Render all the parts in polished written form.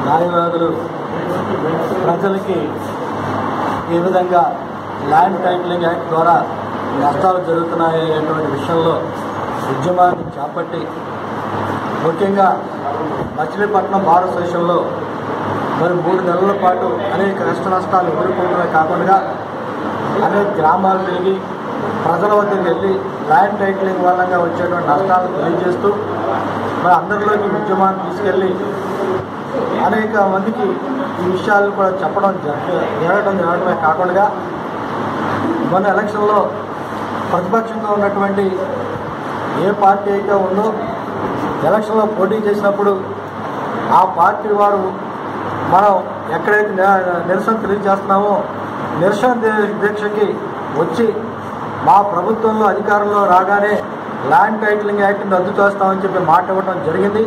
న్యాయవాదులు ప్రజలకి ఈ విధంగా ల్యాండ్ టైటిలింగ్ యాక్ట్ ద్వారా నష్టాలు జరుగుతున్నాయనేటువంటి విషయంలో ఉద్యమాన్ని చేపట్టి ముఖ్యంగా మచిలీపట్నం బార్ అసోసియేషన్లో మరి 3 నెలల పాటు అనేక నష్టాలు ఎదుర్కొంటమే కాకుండా అనేక గ్రామాలు తిరిగి ప్రజల వద్దకు వెళ్ళి ల్యాండ్ టైటిలింగ్ మూలంగా వచ్చేటువంటి నష్టాలను తెలియజేస్తూ మరి అందరిలోకి ఉద్యమాన్ని తీసుకెళ్ళి అనేక మందికి ఈ విషయాలను కూడా చెప్పడం జరగడమే కాకుండా మొన్న ఎలక్షన్లో ప్రతిపక్షంగా ఉన్నటువంటి ఏ పార్టీ అయితే ఉందో ఎలక్షన్లో పోటీ చేసినప్పుడు ఆ పార్టీ వారు మనం ఎక్కడైతే నిరసన తెలియజేస్తున్నామో నిరసన దీక్షకి వచ్చి మా ప్రభుత్వంలో అధికారంలో రాగానే ల్యాండ్ టైటిలింగ్ యాక్ట్ని రద్దు చేస్తామని చెప్పి మాట ఇవ్వడం జరిగింది.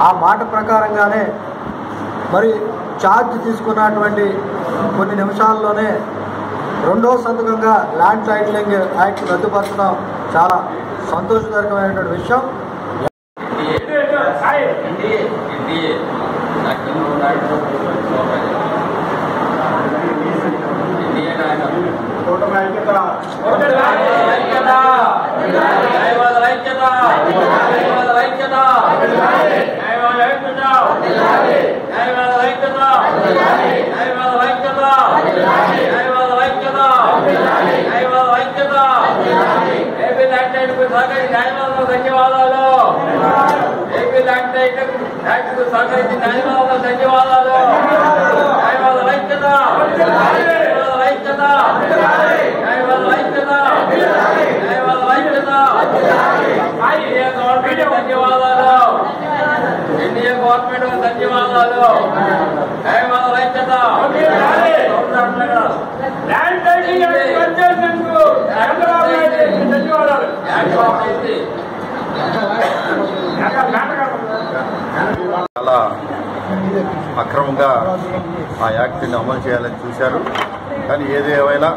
ఆ మాట ప్రకారంగానే మరి ఛార్జ్ తీసుకున్నటువంటి కొన్ని నిమిషాల్లోనే 2వ సంతకంగా ల్యాండ్ టైటిలింగ్ యాక్ట్ రద్దుపరచడం చాలా సంతోషకరమైనటువంటి విషయం. చాలా అక్రమంగా ఆ యాక్ట్ని అమలు చేయాలని చూశారు. కానీ ఏదేమైనా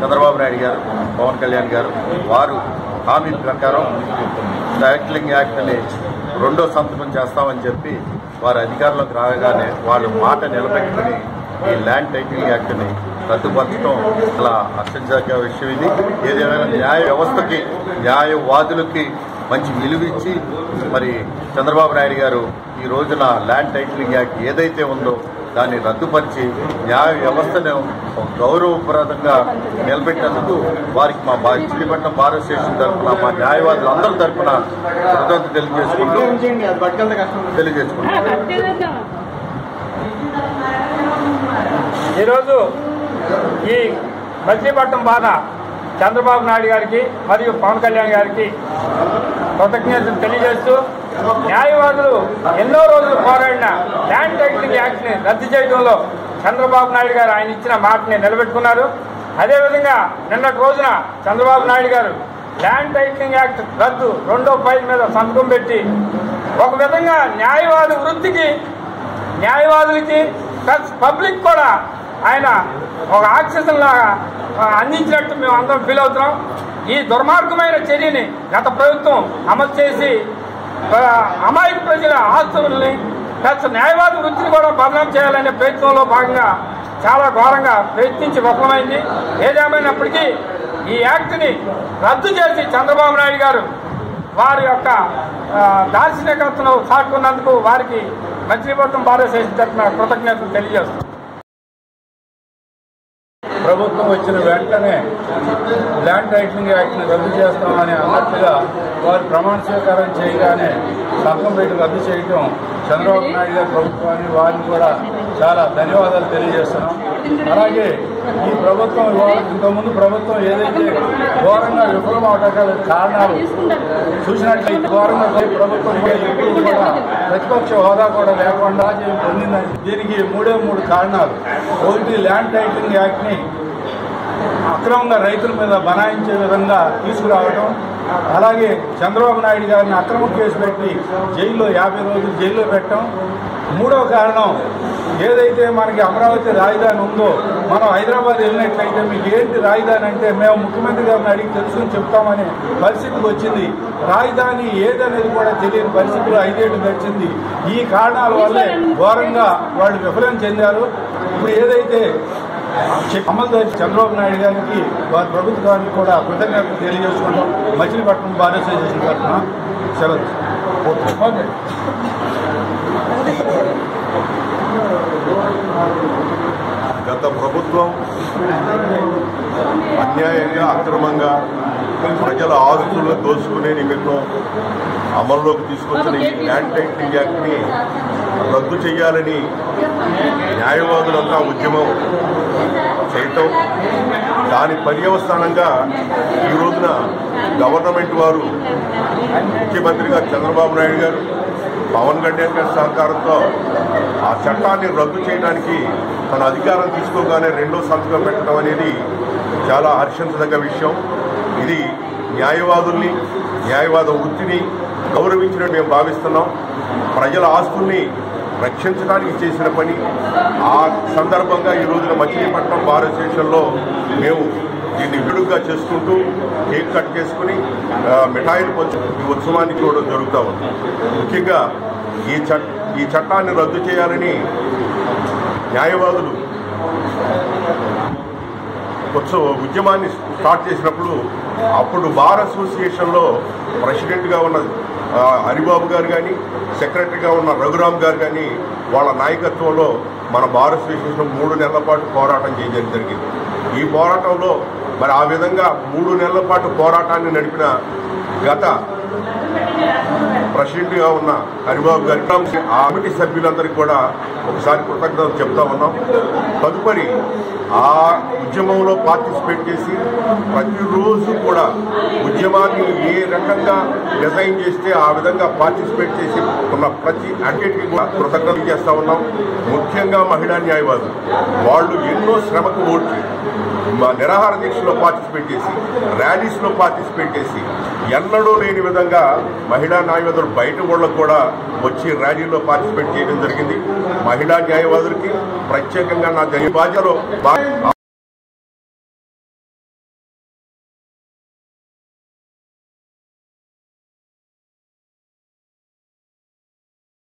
చంద్రబాబు నాయుడు గారు, పవన్ కళ్యాణ్ గారు వారు హామీ ప్రకారం టైటిలింగ్ యాక్ట్ని 2వ సంతకం చేస్తామని చెప్పి వారు అధికారంలోకి రాగానే వాళ్ళు మాట నిలబెట్టుకుని ఈ ల్యాండ్ టైటిలింగ్ యాక్ట్ని రద్దుపరచడం చాలా హర్షించదగ్గ విషయం. ఇది ఏదేమైనా న్యాయ వ్యవస్థకి న్యాయవాదులకి మంచి విలువిచ్చి మరి చంద్రబాబు నాయుడు గారు ఈ రోజున ల్యాండ్ టైటిలింగ్ యాక్ట్ ఏదైతే ఉందో దాన్ని రద్దుపరిచి న్యాయ వ్యవస్థను గౌరవప్రదంగా నిలబెట్టేందుకు వారికి మా మచిలీపట్నం బార్ అసోసియేషన్ తరఫున మా న్యాయవాదులందరి తరఫున కృతజ్ఞత తెలియజేసుకుంటాం. ఈరోజు ఈ మచిలీపట్నం బాధ చంద్రబాబు నాయుడు గారికి మరియు పవన్ కళ్యాణ్ గారికి కృతజ్ఞతలు తెలియజేస్తూ న్యాయవాదులు ఎన్నో రోజులు పోరాడిన ల్యాండ్ టైటిలింగ్ యాక్ట్ని రద్దు చేయడంలో చంద్రబాబు నాయుడు గారు ఆయన ఇచ్చిన మాటని నిలబెట్టుకున్నారు. అదేవిధంగా నిన్నటి రోజున చంద్రబాబు నాయుడు గారు ల్యాండ్ టైటిలింగ్ యాక్ట్ రద్దు 2వ ఫైల్ మీద సంతకం పెట్టి ఒక విధంగా న్యాయవాది వృత్తికి న్యాయవాదులకి ప్లస్ పబ్లిక్ కూడా ఆయన ఒక ఆక్సిజన్ లాగా అందించినట్టు మేము అందరం ఫీల్ అవుతున్నాం. ఈ దుర్మార్గమైన చర్యని గత ప్రభుత్వం అమలు చేసి అమాయక ప్రజల ఆస్తుల్ని ప్లస్ న్యాయవాది వృత్తిని కూడా బదనాం చేయాలనే ప్రయత్నంలో భాగంగా చాలా ఘోరంగా ప్రయత్నించి విఫలమైంది. ఏదేమైనప్పటికీ ఈ యాక్ట్ని రద్దు చేసి చంద్రబాబు నాయుడు గారు వారి యొక్క దార్శనికతను సాటుకున్నందుకు వారికి మచిలీపట్నం బార్ అసోసియేషన్ తరఫున కృతజ్ఞతలు తెలియజేస్తున్నాం. ప్రభుత్వం వచ్చిన వెంటనే ల్యాండ్ టైటిలింగ్ యాక్ట్ని రద్దు చేస్తామని అన్నట్టుగా వారు ప్రమాణ స్వీకారం చేయగానే సంతకం పెట్టి రద్దు చేయడం చంద్రబాబు నాయుడు గారి ప్రభుత్వాన్ని వారిని కూడా చాలా ధన్యవాదాలు తెలియజేస్తున్నాం. అలాగే ఈ ప్రభుత్వం ఇంతకుముందు ప్రభుత్వం ఏదైతే ఘోరంగా విఫలం అవడానికి కారణాలు చూసినట్లయితే ఘోరంగా ప్రభుత్వం కూడా ప్రతిపక్ష హోదా కూడా లేకుండా పొందిందని దీనికి 3 కారణాలు. ఒకటి, ల్యాండ్ టైటిలింగ్ యాక్ట్ని అక్రమంగా రైతుల మీద బనాయించే విధంగా తీసుకురావడం, అలాగే చంద్రబాబు నాయుడు గారిని అక్రమ కేసు పెట్టి జైల్లో 50 రోజులు జైల్లో పెట్టడం. 3వ కారణం ఏదైతే మనకి అమరావతి రాజధాని ఉందో మనం హైదరాబాద్ వెళ్ళినట్లయితే మీకు ఏంటి రాజధాని అంటే మేము ముఖ్యమంత్రి గారిని అడిగి తెలుసుకుని చెప్తామనే పరిస్థితికి వచ్చింది. రాజధాని ఏదనేది కూడా తెలియని పరిస్థితులు 5 ఏళ్లు గడిచింది. ఈ కారణాల వల్లే ఘోరంగా వాళ్ళు విఫలం చెందారు. ఇప్పుడు ఏదైతే అమలుదారి చంద్రబాబు నాయుడు గారికి వారి ప్రభుత్వానికి కూడా కృతజ్ఞతలు తెలియజేసుకుంటాం. మచిలీపట్నం బార్ అసోసియేషన్ తరఫున సెలవు. ఓకే. గత ప్రభుత్వం అన్యాయంగా అక్రమంగా ప్రజల ఆస్తులను దోచుకునే నిమిత్తం అమల్లోకి తీసుకొచ్చిన ఈ ల్యాండ్ టైటిలింగ్ యాక్ట్ని రద్దు చేయాలని న్యాయవాదులంతా ఉద్యమం చేయటం, దాని పర్యవసానంగా ఈ రోజున గవర్నమెంట్ వారు ముఖ్యమంత్రిగా చంద్రబాబు నాయుడు గారు, పవన్ కళ్యాణ్ గారి సహకారంతో ఆ చట్టాన్ని రద్దు చేయడానికి తన అధికారం తీసుకోగానే రెండో సంతకం పెట్టడం అనేది చాలా హర్షించదగ్గ విషయం. ఇది న్యాయవాదుల్ని, న్యాయవాద వృత్తిని గౌరవించినట్టు మేము భావిస్తున్నాం. ప్రజల ఆస్తుల్ని రక్షించడానికి చేసిన పని. ఆ సందర్భంగా ఈ రోజున మచిలీపట్నం బార్ అసోసియేషన్లో మేము దీన్ని విడుగ్గా చేసుకుంటూ కేక్ కట్ చేసుకుని మిఠాయిలు పంచు ఈ ఉత్సవాన్ని చూడడం జరుగుతూ ఉంది. ముఖ్యంగా ఈ చట్టాన్ని రద్దు చేయాలని న్యాయవాదులు ఉద్యమాన్ని స్టార్ట్ చేసినప్పుడు అప్పుడు బార్ అసోసియేషన్లో ప్రెసిడెంట్గా ఉన్న హరిబాబు గారు కానీ, సెక్రటరీగా ఉన్న రఘురామ్ గారు కానీ వాళ్ళ నాయకత్వంలో మన బార్ అసోసియేషన్ 3 నెలల పాటు పోరాటం చేయడం జరిగింది. ఈ పోరాటంలో మరి ఆ విధంగా 3 నెలల పాటు పోరాటాన్ని నడిపిన గత ప్రెసిడెంట్గా ఉన్న హరిబాబు గారికి, ఆ కమిటీ సభ్యులందరికీ కూడా ఒకసారి కృతజ్ఞతలు చెప్తా ఉన్నాం. తదుపరి ఆ ఉద్యమంలో పార్టిసిపేట్ చేసి ప్రతిరోజు కూడా ఉద్యమాన్ని ఏ రకంగా డిజైన్ చేస్తే ఆ విధంగా పార్టిసిపేట్ చేసి ఉన్న ప్రతి అడ్వకేట్కి కూడా కృతజ్ఞతలు చేస్తా ఉన్నాం. ముఖ్యంగా మహిళా న్యాయవాదులు వాళ్ళు ఎన్నో శ్రమకు ఓడ్చి నిరాహార దీక్షలో పార్టిసిపేట్ చేసి, ర్యాలీస్లో పార్టిసిపేట్ చేసి, ఎన్నడూ లేని విధంగా మహిళా న్యాయవాదులు బయట ఊళ్ళకు కూడా వచ్చి ర్యాలీలో పార్టిసిపేట్ చేయడం జరిగింది. మహిళా న్యాయవాదులకి ప్రత్యేకంగా నా ధన్యవాదాలు.